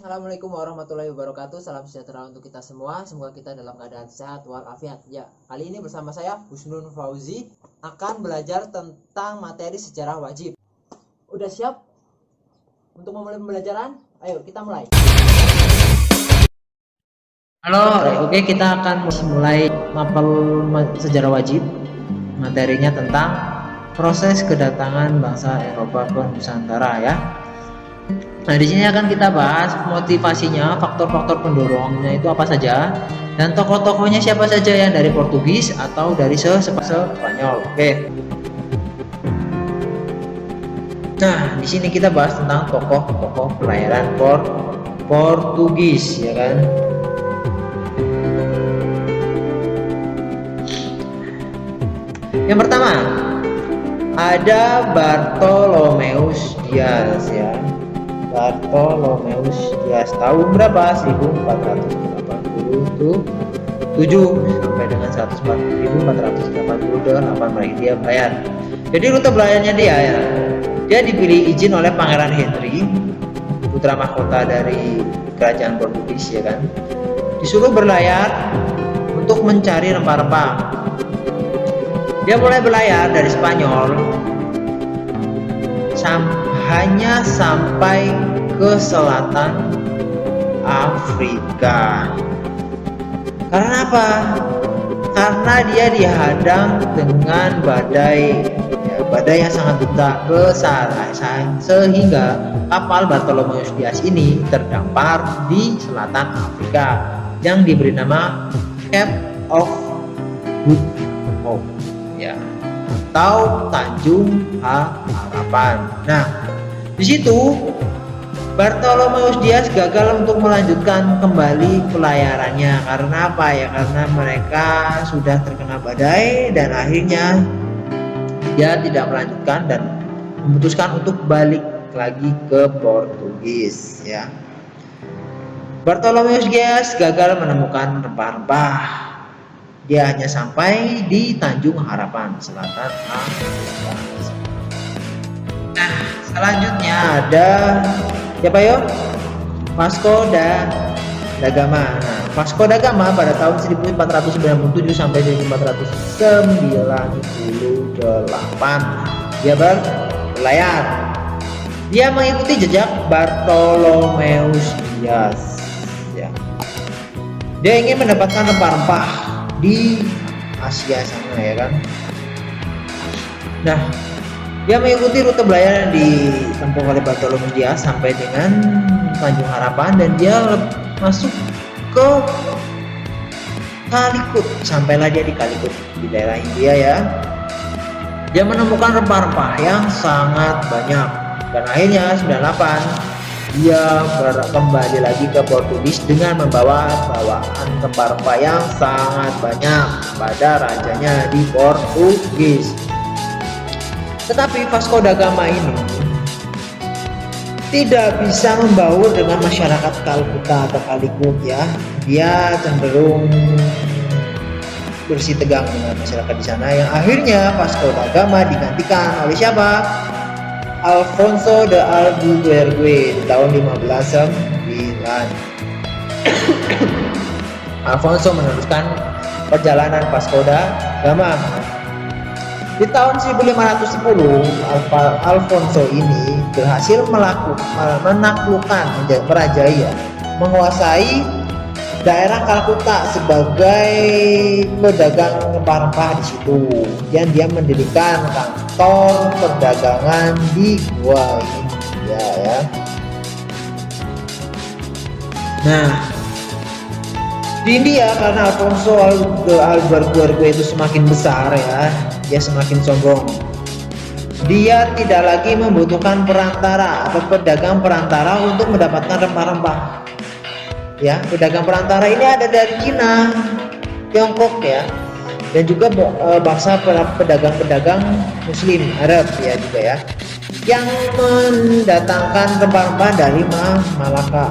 Assalamualaikum warahmatullahi wabarakatuh. Salam sejahtera untuk kita semua. Semoga kita dalam keadaan sehat walafiat. Ya, kali ini bersama saya Husnul Fauzi akan belajar tentang materi sejarah wajib. Udah siap untuk memulai pembelajaran? Ayo kita mulai. Halo, oke, kita akan mulai mapel sejarah wajib. Materinya tentang proses kedatangan bangsa Eropa ke Nusantara ya. Nah, di sini akan kita bahas motivasinya, faktor-faktor pendorongnya itu apa saja, dan tokoh-tokohnya siapa saja yang dari Portugis atau dari Spanyol. Oke. Nah, di sini kita bahas tentang tokoh-tokoh pelayaran Portugis, ya kan? Yang pertama ada Bartolomeus Dias ya. Bartolomeus Dias tahun berapa? 1487 sampai dengan 1488 dia belayar. Jadi rute belayarnya dia dipilih izin oleh Pangeran Henry, putra mahkota dari kerajaan Portugis ya kan. Disuruh berlayar untuk mencari rempah-rempah. Dia mulai berlayar dari Spanyol hanya sampai ke selatan Afrika. Karena apa? Karena dia dihadang dengan badai yang sangat besar sehingga kapal Bartolomeus Dias ini terdampar di selatan Afrika yang diberi nama Cape of Good Hope ya, atau Tanjung Harapan. Nah, di situ Bartolomeus Dias gagal untuk melanjutkan kembali pelayarannya. Karena apa ya? Karena mereka sudah terkena badai dan akhirnya dia tidak melanjutkan dan memutuskan untuk balik lagi ke Portugis ya. Bartolomeus Dias gagal menemukan rempah-rempah. Dia hanya sampai di Tanjung Harapan, selatan Afrika. Nah, selanjutnya ada siapa yo? Vasco da Gama. Nah, Vasco da Gama pada tahun 1497 sampai 1498 dia berlayar. Dia mengikuti jejak Bartolomeus Dias ya. Dia ingin mendapatkan rempah-rempah di Asia sana ya kan. Nah, dia mengikuti rute belayar yang ditempuh oleh Bartolomeus Dias sampai dengan Tanjung Harapan dan dia masuk ke Calicut. Sampailah dia di Calicut di daerah India ya. Dia menemukan rempah-rempah yang sangat banyak dan akhirnya 98 dia kembali lagi ke Portugis dengan membawa bawaan rempah-rempah yang sangat banyak pada rajanya di Portugis. Tetapi Vasco da Gama ini tidak bisa membaur dengan masyarakat Kalkuta atau Calicut ya. Dia cenderung bersitegang dengan masyarakat di sana yang akhirnya Vasco da Gama digantikan oleh siapa? Alfonso de Albuquerque tahun 1509. Alfonso meneruskan perjalanan Vasco da Gama. Di tahun 1510, Alfonso ini berhasil menaklukkan, merajai, menguasai daerah Kalkuta sebagai pedagang rempah-rempah di situ. Dan dia mendirikan kantor perdagangan di Gua India ya. Nah, di India karena Alfonso de Albuquerque itu semakin besar ya, dia semakin sombong. Dia tidak lagi membutuhkan perantara atau pedagang perantara untuk mendapatkan rempah-rempah. Ya, pedagang perantara ini ada dari Cina, Tiongkok ya, dan juga bangsa pedagang-pedagang Muslim Arab ya juga ya, yang mendatangkan rempah-rempah dari Malaka.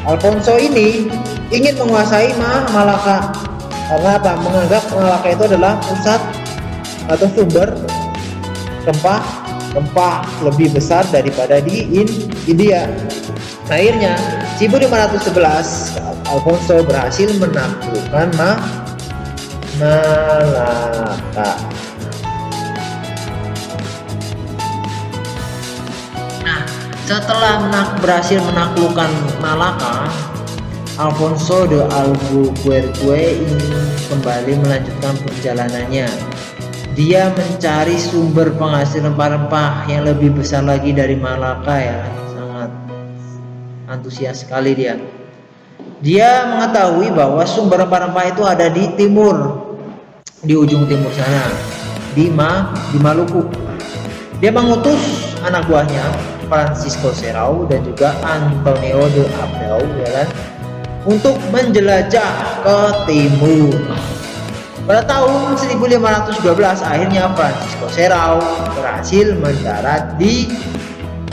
Alfonso ini ingin menguasai Malaka karena apa? Menganggap Malaka itu adalah pusat atau sumber rempah lebih besar daripada di India. Akhirnya 1511 Alfonso berhasil menaklukkan Malaka. Nah, setelah berhasil menaklukkan Malaka, Alfonso de Albuquerque ingin kembali melanjutkan perjalanannya. Dia mencari sumber penghasil rempah-rempah yang lebih besar lagi dari Malaka ya. Sangat antusias sekali dia. Dia mengetahui bahwa sumber rempah-rempah itu ada di timur, di ujung timur sana, di Maluku. Dia mengutus anak buahnya Francisco Serrao dan juga Antonio de Abreu ya kan, untuk menjelajah ke timur. Pada tahun 1512 akhirnya Francisco Serrao berhasil mendarat di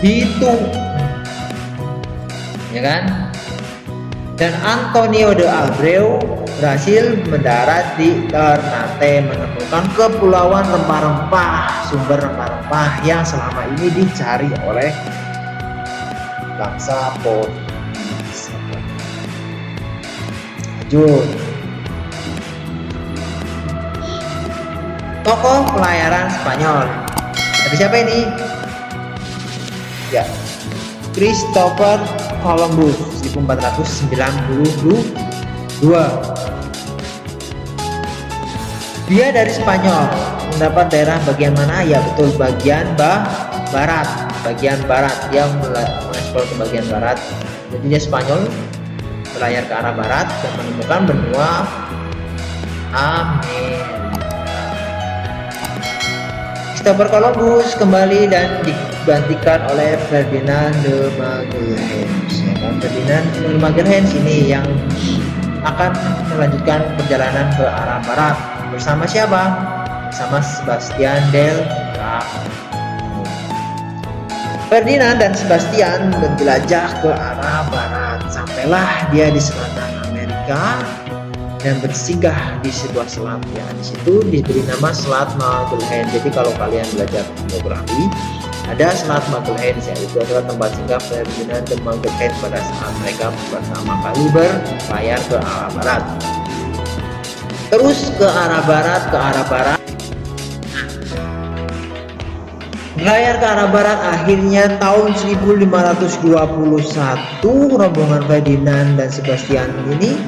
Bitung, ya kan? Dan Antonio de Abreu berhasil mendarat di Ternate, menemukan kepulauan rempah-rempah, sumber rempah-rempah yang selama ini dicari oleh bangsa Portugis. Lanjut. Tokoh pelayaran Spanyol. Ada siapa ini? Ya, Christopher Columbus 1492. Dia dari Spanyol. Mendapat daerah bagian mana? Ya betul, bagian barat. Bagian barat. Dia mengeksplor ke bagian barat. Jadi dia Spanyol, berlayar ke arah barat dan menemukan benua Amerika. Christopher Columbus kembali dan digantikan oleh Ferdinand de Magelhaens. Ya kan? Ferdinand de Magelhaens ini yang akan melanjutkan perjalanan ke arah barat bersama siapa? Bersama Sebastian Elcano. Ferdinand dan Sebastian menjelajah ke arah barat. Sampailah dia di selatan Amerika dan bersinggah di sebuah selat ya. Di situ diberi nama Selat Magelhaens. Jadi kalau kalian belajar geografi, ada Selat Magelhaens ya, itu adalah tempat singgah Ferdinand de Magelhaens pada saat mereka pertama kali berlayar ke arah barat. Terus ke arah barat. Berlayar ke arah barat, akhirnya tahun 1521 rombongan Ferdinand dan Sebastian ini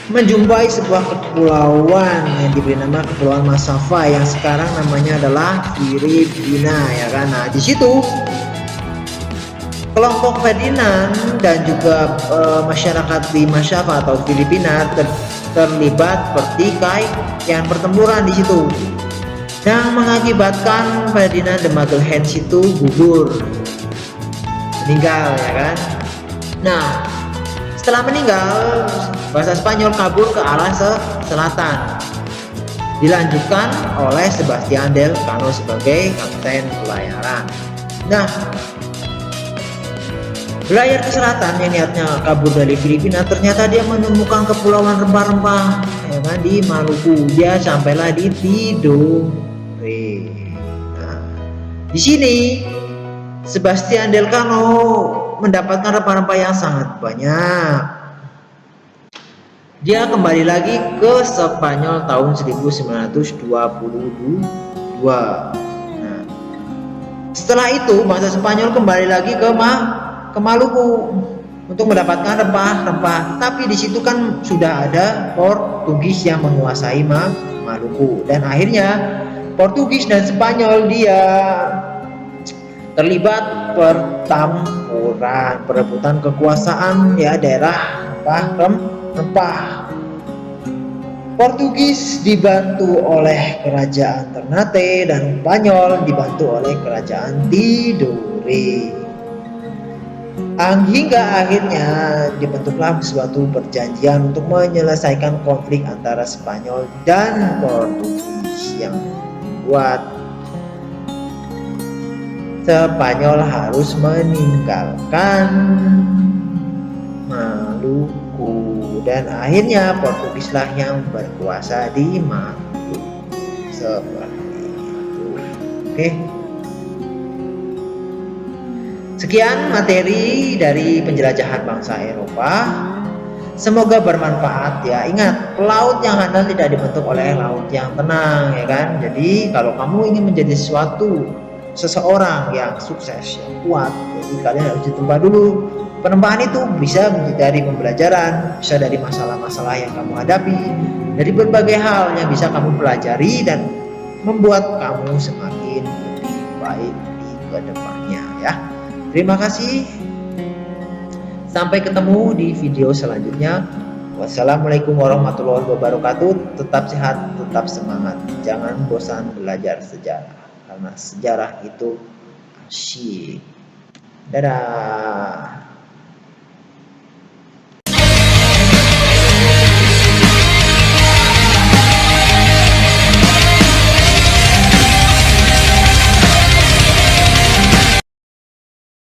menjumpai sebuah kepulauan yang diberi nama Kepulauan Massawa yang sekarang namanya adalah Filipina ya kan. Nah, di situ kelompok Ferdinand dan juga masyarakat di Massawa atau Filipina terlibat pertikaian pertempuran di situ yang mengakibatkan Ferdinand de Magelhaens itu gugur, meninggal ya kan. Nah, setelah meninggal, bahasa Spanyol kabur ke arah selatan, dilanjutkan oleh Sebastian Elcano sebagai kapten pelayaran. Nah, berlayar ke selatan yang niatnya kabur dari Filipina, ternyata dia menemukan kepulauan rempah-rempah ya kan, di Maluku. Dia sampailah di Tidore. Nah, di sini Sebastian Elcano mendapatkan rempah-rempah yang sangat banyak. Dia kembali lagi ke Spanyol tahun 1922. Nah, setelah itu bangsa Spanyol kembali lagi ke Maluku untuk mendapatkan rempah-rempah. Tapi di situ kan sudah ada Portugis yang menguasai Maluku, dan akhirnya Portugis dan Spanyol dia terlibat pertempuran, perebutan kekuasaan ya daerah rempah. Portugis dibantu oleh kerajaan Ternate dan Spanyol dibantu oleh kerajaan Tidore. Hingga akhirnya dibentuklah suatu perjanjian untuk menyelesaikan konflik antara Spanyol dan Portugis yang membuat Spanyol harus meninggalkan Maluku dan akhirnya Portugislah yang berkuasa di Maluku. Seperti itu. Oke. Sekian materi dari penjelajahan bangsa Eropa. Semoga bermanfaat ya. Ingat, laut yang handal tidak dibentuk oleh laut yang tenang ya kan. Jadi kalau kamu ingin menjadi seseorang yang sukses, yang kuat, jadi kalian harus ditempa dulu. Penempaan itu bisa dari pembelajaran, bisa dari masalah-masalah yang kamu hadapi, dari berbagai hal yang bisa kamu pelajari dan membuat kamu semakin lebih baik di kedepannya ya. Terima kasih. Sampai ketemu di video selanjutnya. Wassalamualaikum warahmatullahi wabarakatuh. Tetap sehat, tetap semangat. Jangan bosan belajar sejarah, karena sejarah itu asyik. Dadah.